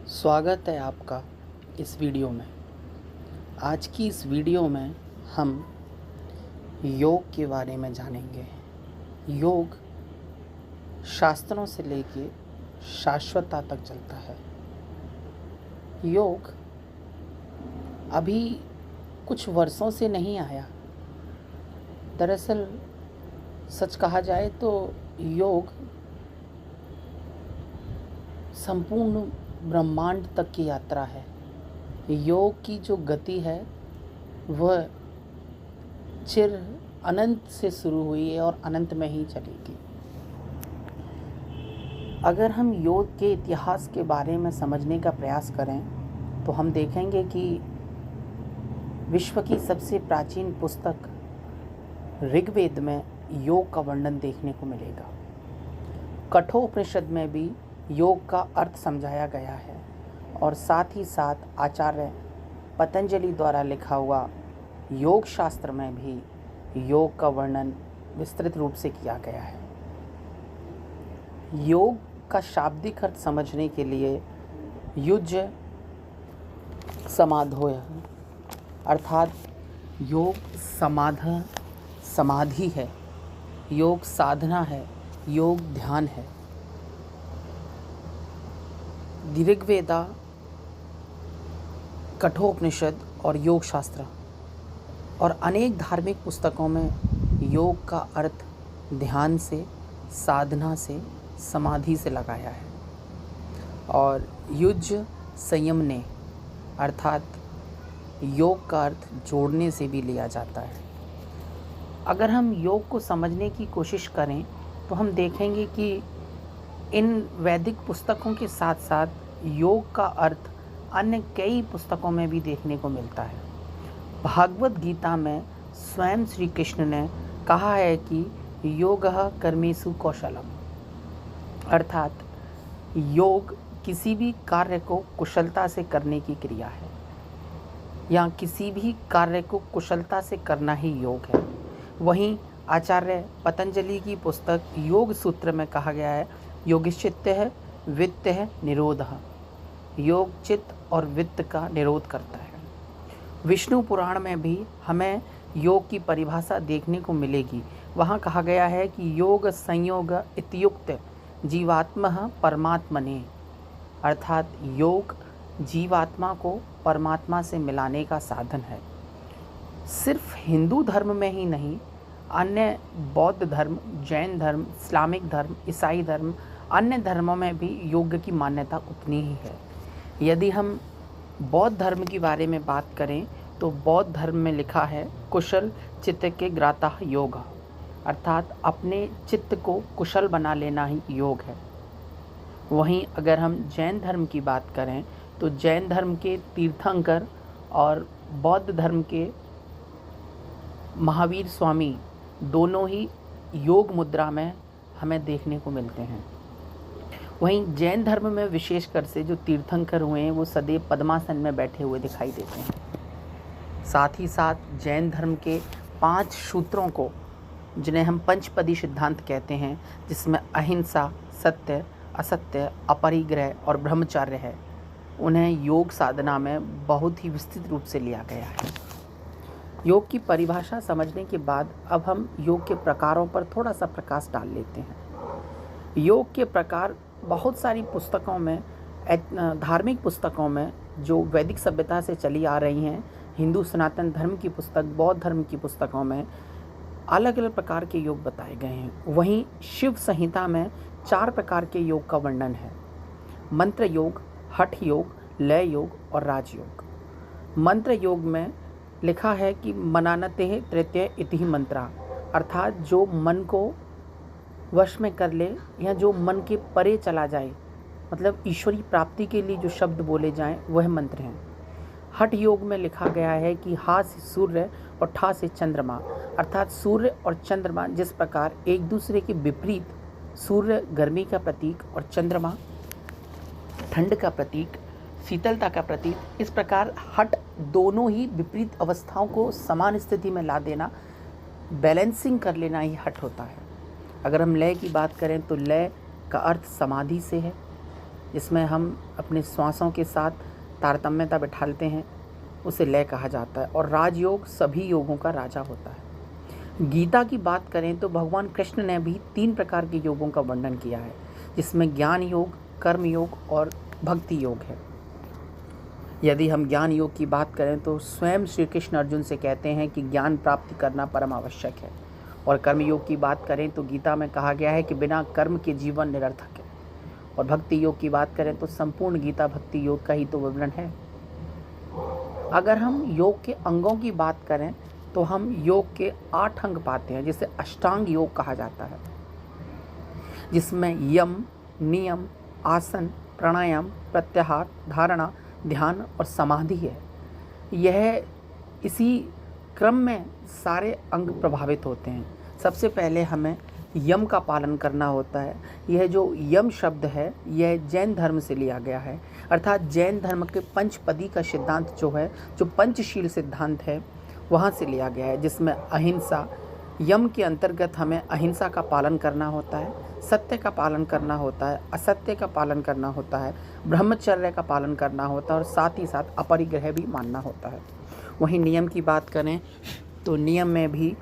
स्वागत है आपका इस वीडियो में। आज की इस वीडियो में हम योग के बारे में जानेंगे। योग शास्त्रों से लेके शाश्वतता तक चलता है। योग अभी कुछ वर्षों से नहीं आया। दरअसल सच कहा जाए तो योग संपूर्ण ब्रह्मांड तक की यात्रा है। योग की जो गति है वह चिर अनंत से शुरू हुई है और अनंत में ही चलेगी। अगर हम योग के इतिहास के बारे में समझने का प्रयास करें तो हम देखेंगे कि विश्व की सबसे प्राचीन पुस्तक ऋग्वेद में योग का वर्णन देखने को मिलेगा। कठोपनिषद में भी योग का अर्थ समझाया गया है और साथ ही साथ आचार्य पतंजलि द्वारा लिखा हुआ योग शास्त्र में भी योग का वर्णन विस्तृत रूप से किया गया है। योग का शाब्दिक अर्थ समझने के लिए युज्य समाधोय अर्थात योग समाधि है, योग साधना है, योग ध्यान है। ऋग्वेदा, कठोपनिषद और योग शास्त्र और अनेक धार्मिक पुस्तकों में योग का अर्थ ध्यान से, साधना से, समाधि से लगाया है। और युज्य संयमने अर्थात योग का अर्थ जोड़ने से भी लिया जाता है। अगर हम योग को समझने की कोशिश करें तो हम देखेंगे कि इन वैदिक पुस्तकों के साथ साथ योग का अर्थ अन्य कई पुस्तकों में भी देखने को मिलता है। भागवत गीता में स्वयं श्री कृष्ण ने कहा है कि योगः कर्मेषु कौशलम अर्थात योग किसी भी कार्य को कुशलता से करने की क्रिया है या किसी भी कार्य को कुशलता से करना ही योग है। वहीं आचार्य पतंजलि की पुस्तक योग सूत्र में कहा गया है योगिश्चित्तः वित्तः निरोधः, योग चित्त और वित्त का निरोध करता है। विष्णु पुराण में भी हमें योग की परिभाषा देखने को मिलेगी। वहाँ कहा गया है कि योग संयोग इत्युक्त जीवात्मः परमात्मने अर्थात योग जीवात्मा को परमात्मा से मिलाने का साधन है। सिर्फ हिंदू धर्म में ही नहीं, अन्य बौद्ध धर्म, जैन धर्म, इस्लामिक धर्म, ईसाई धर्म, अन्य धर्मों में भी योग की मान्यता उतनी ही है। यदि हम बौद्ध धर्म के बारे में बात करें तो बौद्ध धर्म में लिखा है कुशल चित्त के ग्राता योग अर्थात अपने चित्त को कुशल बना लेना ही योग है। वहीं अगर हम जैन धर्म की बात करें तो जैन धर्म के तीर्थंकर और बौद्ध धर्म के महावीर स्वामी दोनों ही योग मुद्रा में हमें देखने को मिलते हैं। वहीं जैन धर्म में विशेषकर से जो तीर्थंकर हुए हैं वो सदैव पद्मासन में बैठे हुए दिखाई देते हैं। साथ ही साथ जैन धर्म के 5 सूत्रों को, जिन्हें हम पंचपदी सिद्धांत कहते हैं, जिसमें अहिंसा, सत्य, असत्य, अपरिग्रह और ब्रह्मचर्य है, उन्हें योग साधना में बहुत ही विस्तृत रूप से लिया गया है। योग की परिभाषा समझने के बाद अब हम योग के प्रकारों पर थोड़ा सा प्रकाश डाल लेते हैं। योग के प्रकार बहुत सारी पुस्तकों में, धार्मिक पुस्तकों में जो वैदिक सभ्यता से चली आ रही हैं, हिंदू सनातन धर्म की पुस्तक, बौद्ध धर्म की पुस्तकों में अलग अलग प्रकार के योग बताए गए हैं। वहीं शिव संहिता में 4 प्रकार के योग का वर्णन है। मंत्र योग, हठ योग, लय योग और राजयोग। मंत्र योग में लिखा है कि मनानते तृतीय इति मंत्रा अर्थात जो मन को वश में कर ले या जो मन के परे चला जाए, मतलब ईश्वरी प्राप्ति के लिए जो शब्द बोले जाएं वह मंत्र हैं। हठ योग में लिखा गया है कि हा से सूर्य और ठा से चंद्रमा अर्थात सूर्य और चंद्रमा जिस प्रकार एक दूसरे के विपरीत, सूर्य गर्मी का प्रतीक और चंद्रमा ठंड का प्रतीक, शीतलता का प्रतीक, इस प्रकार हठ दोनों ही विपरीत अवस्थाओं को समान स्थिति में ला देना, बैलेंसिंग कर लेना ही हठ होता है। अगर हम लय की बात करें तो लय का अर्थ समाधि से है। जिसमें हम अपने श्वासों के साथ तारतम्यता बिठाते हैं, उसे लय कहा जाता है। और राजयोग सभी योगों का राजा होता है। गीता की बात करें तो भगवान कृष्ण ने भी 3 प्रकार के योगों का वर्णन किया है, जिसमें ज्ञान योग, कर्म योग और भक्ति योग है। यदि हम ज्ञान योग की बात करें तो स्वयं श्री कृष्ण अर्जुन से कहते हैं कि ज्ञान प्राप्ति करना परम आवश्यक है। और कर्म योग की बात करें तो गीता में कहा गया है कि बिना कर्म के जीवन निरर्थक है। और भक्ति योग की बात करें तो संपूर्ण गीता भक्ति योग का ही तो विवरण है। अगर हम योग के अंगों की बात करें तो हम योग के 8 अंग पाते हैं, जिसे अष्टांग योग कहा जाता है, जिसमें यम, नियम, आसन, प्राणायाम, प्रत्याहार, धारणा, ध्यान और समाधि है। यह इसी क्रम में सारे अंग प्रभावित होते हैं। सबसे पहले हमें यम का पालन करना होता है। यह जो यम शब्द है यह जैन धर्म से लिया गया है, अर्थात जैन धर्म के पंचपदी का सिद्धांत जो है, जो पंचशील सिद्धांत है, वहाँ से लिया गया है, जिसमें अहिंसा, यम के अंतर्गत हमें अहिंसा का पालन करना होता है, सत्य का पालन करना होता है, असत्य का पालन करना होता है, ब्रह्मचर्य का पालन करना होता है और साथ ही साथ अपरिग्रह भी मानना होता है। वहीं नियम की बात करें तो नियम में भी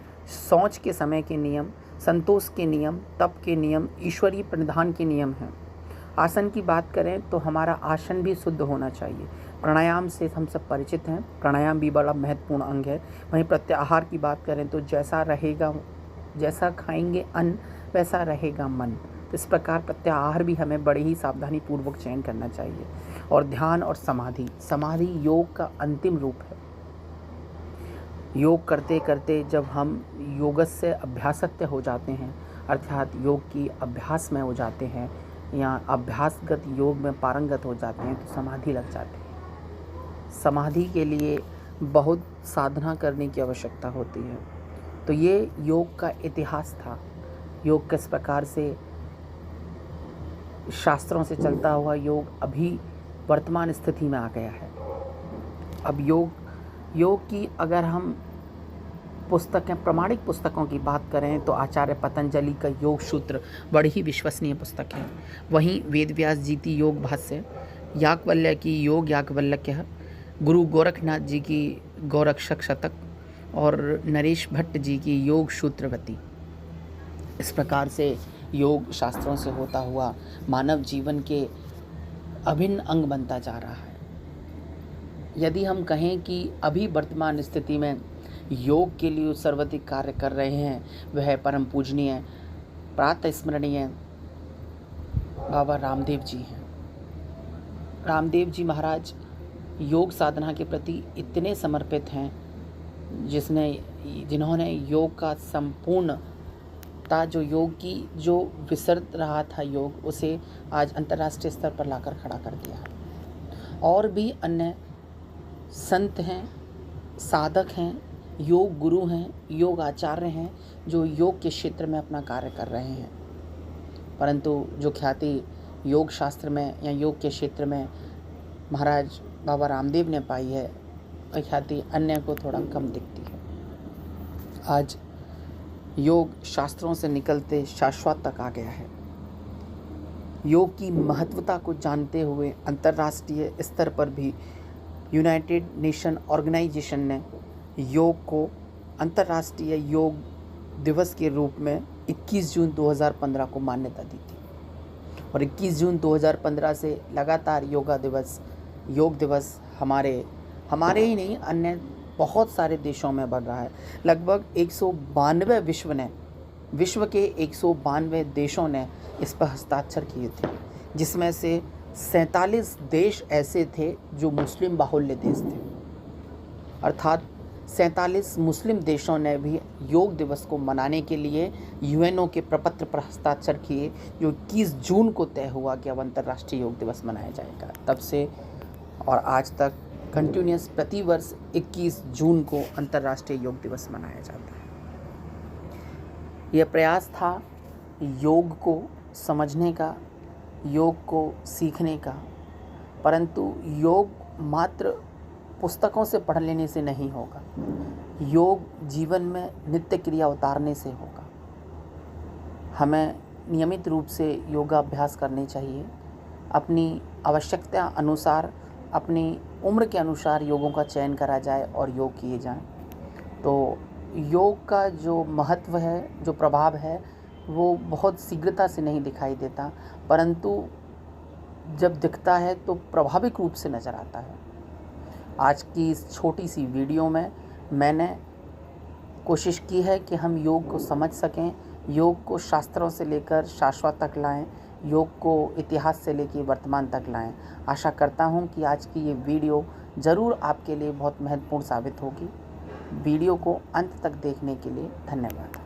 शौच के समय के नियम, संतोष के नियम, तप के नियम, ईश्वरीय प्रणिधान के नियम हैं। आसन की बात करें तो हमारा आसन भी शुद्ध होना चाहिए। प्राणायाम से हम सब परिचित हैं, प्राणायाम भी बड़ा महत्वपूर्ण अंग है। वहीं प्रत्याहार की बात करें तो जैसा खाएंगे अन्न वैसा रहेगा मन। तो इस प्रकार प्रत्याहार भी हमें बड़े ही सावधानी पूर्वक चयन करना चाहिए। और ध्यान और समाधि योग का अंतिम रूप है। योग करते करते जब हम योगस्य अभ्यासत्य हो जाते हैं, अर्थात योग की अभ्यास में हो जाते हैं या अभ्यासगत योग में पारंगत हो जाते हैं, तो समाधि लग जाती है। समाधि के लिए बहुत साधना करने की आवश्यकता होती है। तो ये योग का इतिहास था। योग किस प्रकार से शास्त्रों से चलता हुआ योग अभी वर्तमान स्थिति में आ गया है। अब योग की अगर हम प्रमाणिक पुस्तकों की बात करें तो आचार्य पतंजलि का योग सूत्र बड़ी ही विश्वसनीय पुस्तक है। वहीं वेदव्यास जी की योग भाष्य, याज्ञवल्क्य की योग याज्ञवल्क्य, गुरु गोरखनाथ जी की गोरक्षक शतक और नरेश भट्ट जी की योग सूत्रवती। इस प्रकार से योग शास्त्रों से होता हुआ मानव जीवन के अभिन्न अंग बनता जा रहा है। यदि हम कहें कि अभी वर्तमान स्थिति में योग के लिए सर्वाधिक कार्य कर रहे हैं, वह परम पूजनीय प्रातः स्मरणीय बाबा रामदेव जी हैं। रामदेव जी महाराज योग साधना के प्रति इतने समर्पित हैं, जिन्होंने योग का संपूर्णता, जो योग की जो विसर रहा था योग, उसे आज अंतर्राष्ट्रीय स्तर पर लाकर खड़ा कर दिया है। और भी अन्य संत हैं, साधक हैं, योग गुरु हैं, योग आचार्य हैं, जो योग के क्षेत्र में अपना कार्य कर रहे हैं। परंतु जो ख्याति योग शास्त्र में या योग के क्षेत्र में महाराज बाबा रामदेव ने पाई है, वह ख्याति अन्य को थोड़ा कम दिखती है। आज योग शास्त्रों से निकलते शाश्वत तक आ गया है। योग की महत्वता को जानते हुए अंतर्राष्ट्रीय स्तर पर भी यूनाइटेड नेशन ऑर्गेनाइजेशन ने योग को अंतर्राष्ट्रीय योग दिवस के रूप में 21 जून 2015 को मान्यता दी थी। और 21 जून 2015 से लगातार योग दिवस हमारे ही नहीं, अन्य बहुत सारे देशों में बढ़ रहा है। लगभग 192 विश्व के 192 देशों ने इस पर हस्ताक्षर किए थे, जिसमें से 47 देश ऐसे थे जो मुस्लिम बाहुल्य देश थे। अर्थात 47 मुस्लिम देशों ने भी योग दिवस को मनाने के लिए यूएनओ के प्रपत्र पर हस्ताक्षर किए, जो 21 जून को तय हुआ कि अब अंतर्राष्ट्रीय योग दिवस मनाया जाएगा। तब से और आज तक कंटिन्यूस प्रतिवर्ष 21 जून को अंतर्राष्ट्रीय योग दिवस मनाया जाता है। यह प्रयास था योग को समझने का, योग को सीखने का, परंतु योग मात्र पुस्तकों से पढ़ लेने से नहीं होगा। योग जीवन में नित्य क्रिया उतारने से होगा। हमें नियमित रूप से योगाभ्यास करने चाहिए। अपनी आवश्यकता अनुसार, अपनी उम्र के अनुसार योगों का चयन करा जाए और योग किए जाएं। तो योग का जो महत्व है, जो प्रभाव है, वो बहुत शीघ्रता से नहीं दिखाई देता, परंतु जब दिखता है तो प्रभाविक रूप से नज़र आता है। आज की इस छोटी सी वीडियो में मैंने कोशिश की है कि हम योग को समझ सकें, योग को शास्त्रों से लेकर शाश्वत तक लाएं, योग को इतिहास से लेकर वर्तमान तक लाएं। आशा करता हूं कि आज की ये वीडियो ज़रूर आपके लिए बहुत महत्वपूर्ण साबित होगी। वीडियो को अंत तक देखने के लिए धन्यवाद।